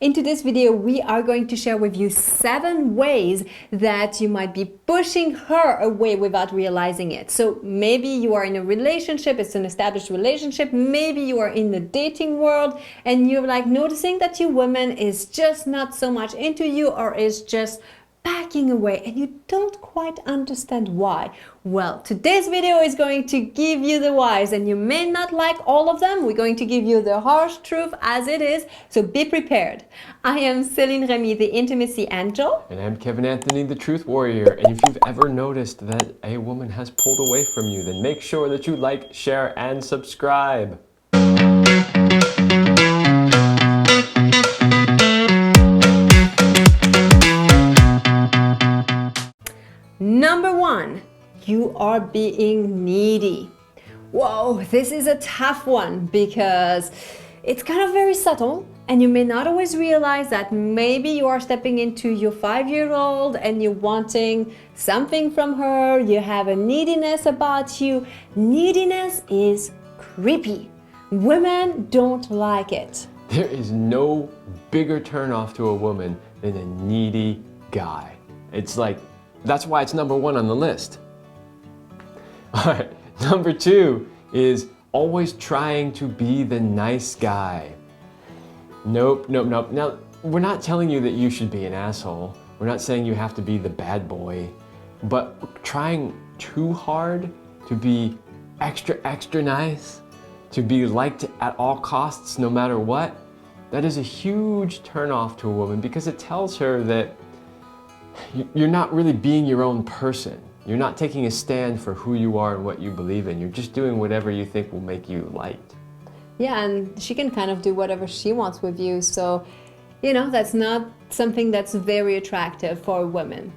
In today's video, we are going to share with you 7 ways that you might be pushing her away without realizing it. So maybe you are in a relationship, it's an established relationship, maybe you are in the dating world and you're like noticing that your woman is just not so much into you or is just backing away and you don't quite understand why. Well, today's video is going to give you the whys, and you may not like all of them. We're going to give you the harsh truth as it is, so be prepared. I am Céline Remy, the Intimacy Angel. And I'm Kevin Anthony, the Truth Warrior. And if you've ever noticed that a woman has pulled away from you, then make sure that you like, share, and subscribe. Number 1, you are being needy. Whoa, this is a tough one because it's kind of very subtle and you may not always realize that maybe you are stepping into your 5-year-old and you're wanting something from her, you have a neediness about you. Neediness is creepy. Women don't like it. There is no bigger turnoff to a woman than a needy guy. It's like, that's why it's number 1 on the list. All right, number 2 is always trying to be the nice guy. Nope. Now, we're not telling you that you should be an asshole. We're not saying you have to be the bad boy, but trying too hard to be extra nice, to be liked at all costs no matter what, that is a huge turnoff to a woman because it tells her that you're not really being your own person. You're not taking a stand for who you are and what you believe in. You're just doing whatever you think will make you liked. Yeah, and she can kind of do whatever she wants with you. So, that's not something that's very attractive for women.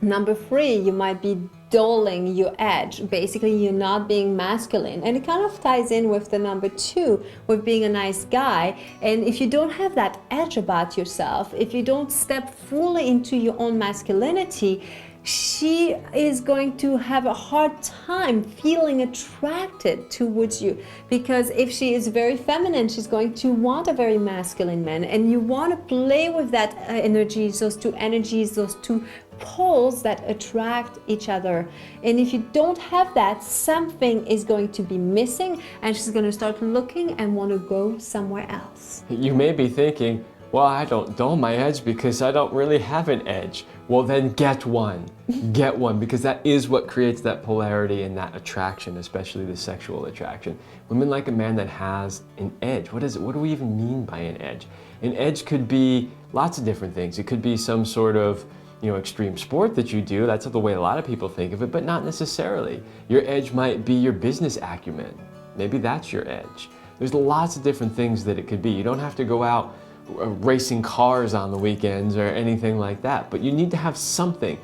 Number 3, you might be doling your edge. Basically, you're not being masculine. And it kind of ties in with the number 2, with being a nice guy. And if you don't have that edge about yourself, if you don't step fully into your own masculinity, she is going to have a hard time feeling attracted towards you, because if she is very feminine, she's going to want a very masculine man, and you want to play with that energy, those two energies, those two poles that attract each other. And if you don't have that, something is going to be missing and she's going to start looking and want to go somewhere else. You may be thinking, well, I don't dull my edge because I don't really have an edge. Well, then get one. Get one, because that is what creates that polarity and that attraction, especially the sexual attraction. Women like a man that has an edge. What is it? What do we even mean by an edge? An edge could be lots of different things. It could be some sort of extreme sport that you do. That's the way a lot of people think of it, but not necessarily. Your edge might be your business acumen. Maybe that's your edge. There's lots of different things that it could be. You don't have to go out racing cars on the weekends or anything like that, but you need to have something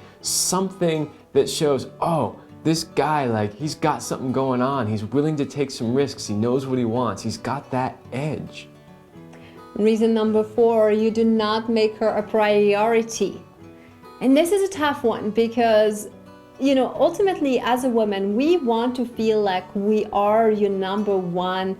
that shows, oh, this guy, he's got something going on. He's willing to take some risks. He knows what he wants. He's got that edge. Reason number 4, you do not make her a priority. And this is a tough one because, ultimately as a woman, we want to feel like we are your number 1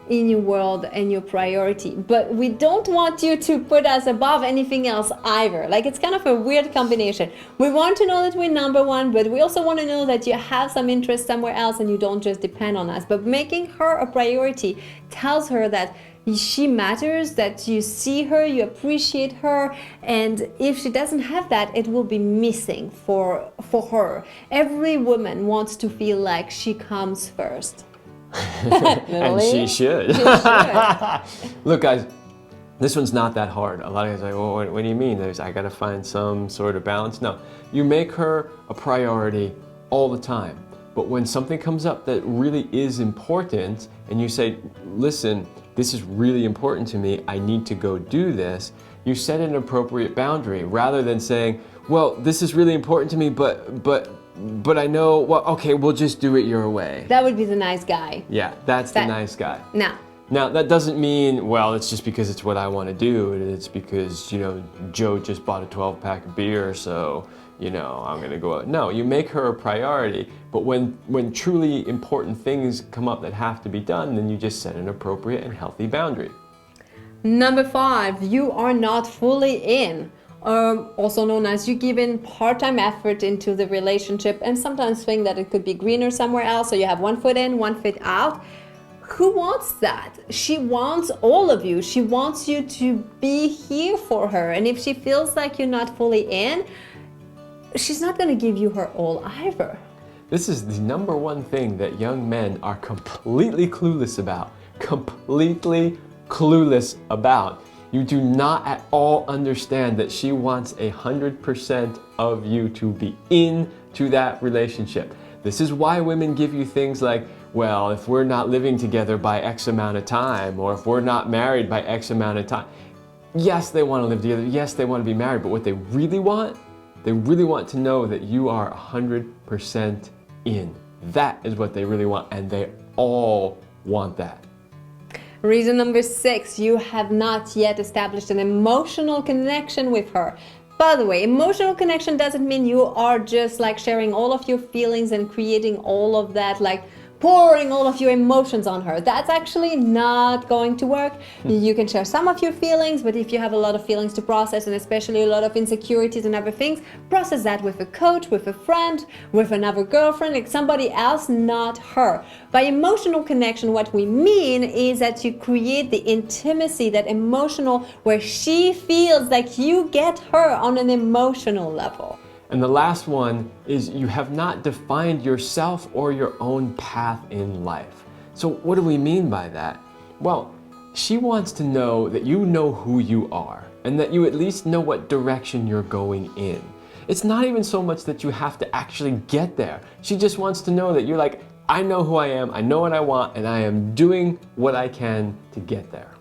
in your world and your priority. But we don't want you to put us above anything else either. It's kind of a weird combination. We want to know that we're number 1, but we also want to know that you have some interest somewhere else and you don't just depend on us. But making her a priority tells her that she matters, that you see her, you appreciate her, and if she doesn't have that, it will be missing for her. Every woman wants to feel like she comes first. And she should. She should. Look, guys, this one's not that hard. A lot of guys are like, well, what do you mean? I got to find some sort of balance. No, you make her a priority all the time. But when something comes up that really is important and you say, listen, this is really important to me, I need to go do this, you set an appropriate boundary rather than saying, well, this is really important to me, but I know, well, okay, we'll just do it your way. That would be the nice guy. Yeah, that's the nice guy. Now, that doesn't mean, well, it's just because it's what I want to do. It's because, Joe just bought a 12-pack of beer, so, I'm going to go out. No, you make her a priority, but when truly important things come up that have to be done, then you just set an appropriate and healthy boundary. Number 5, you are not fully in. Also known as you give in part-time effort into the relationship and sometimes think that it could be greener somewhere else, so you have one foot in, one foot out. Who wants that? She wants all of you. She wants you to be here for her, and if she feels like you're not fully in, she's not going to give you her all either. This is the number one thing that young men are completely clueless about. Completely clueless about. You do not at all understand that she wants 100% of you to be into that relationship. This is why women give you things like, well, if we're not living together by X amount of time, or if we're not married by X amount of time. Yes, they want to live together. Yes, they want to be married. But what they really want to know that you are 100% in. That is what they really want. And they all want that. Reason number 6, you have not yet established an emotional connection with her. By the way, emotional connection doesn't mean you are just like sharing all of your feelings and creating all of that, like pouring all of your emotions on her. That's actually not going to work. You can share some of your feelings, but if you have a lot of feelings to process and especially a lot of insecurities and other things, process that with a coach, with a friend, with another girlfriend, like somebody else, not her. By emotional connection, what we mean is that you create the intimacy, that emotional, where she feels like you get her on an emotional level. And the last one is you have not defined yourself or your own path in life. So what do we mean by that? Well, she wants to know that you know who you are and that you at least know what direction you're going in. It's not even so much that you have to actually get there. She just wants to know that you're like, I know who I am, I know what I want, and I am doing what I can to get there.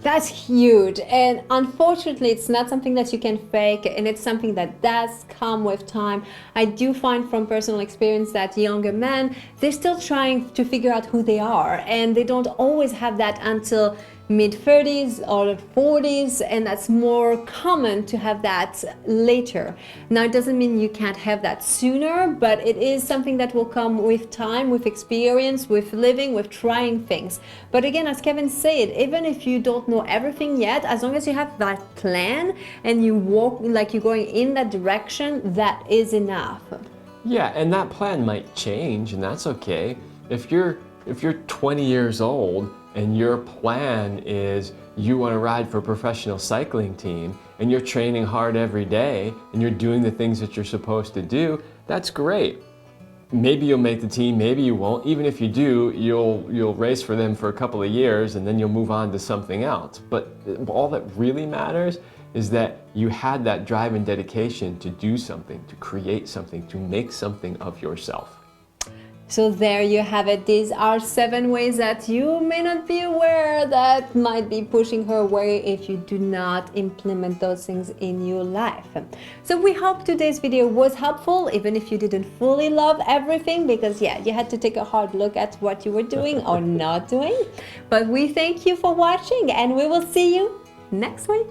That's huge, and unfortunately it's not something that you can fake, and it's something that does come with time. I do find from personal experience that younger men, they're still trying to figure out who they are, and they don't always have that until mid-30s or 40s, and that's more common to have that later. Now, it doesn't mean you can't have that sooner, but it is something that will come with time, with experience, with living, with trying things. But again, as Kevin said, even if you don't know everything yet, as long as you have that plan and you walk like you're going in that direction, that is enough. Yeah, and that plan might change, and that's okay. If you're 20 years old and your plan is you want to ride for a professional cycling team and you're training hard every day and you're doing the things that you're supposed to do, that's great. Maybe you'll make the team, maybe you won't. Even if you do, you'll race for them for a couple of years and then you'll move on to something else. But all that really matters is that you had that drive and dedication to do something, to create something, to make something of yourself. So there you have it. These are 7 ways that you may not be aware that might be pushing her away if you do not implement those things in your life. So we hope today's video was helpful, even if you didn't fully love everything, because yeah, you had to take a hard look at what you were doing or not doing. But we thank you for watching, and we will see you next week.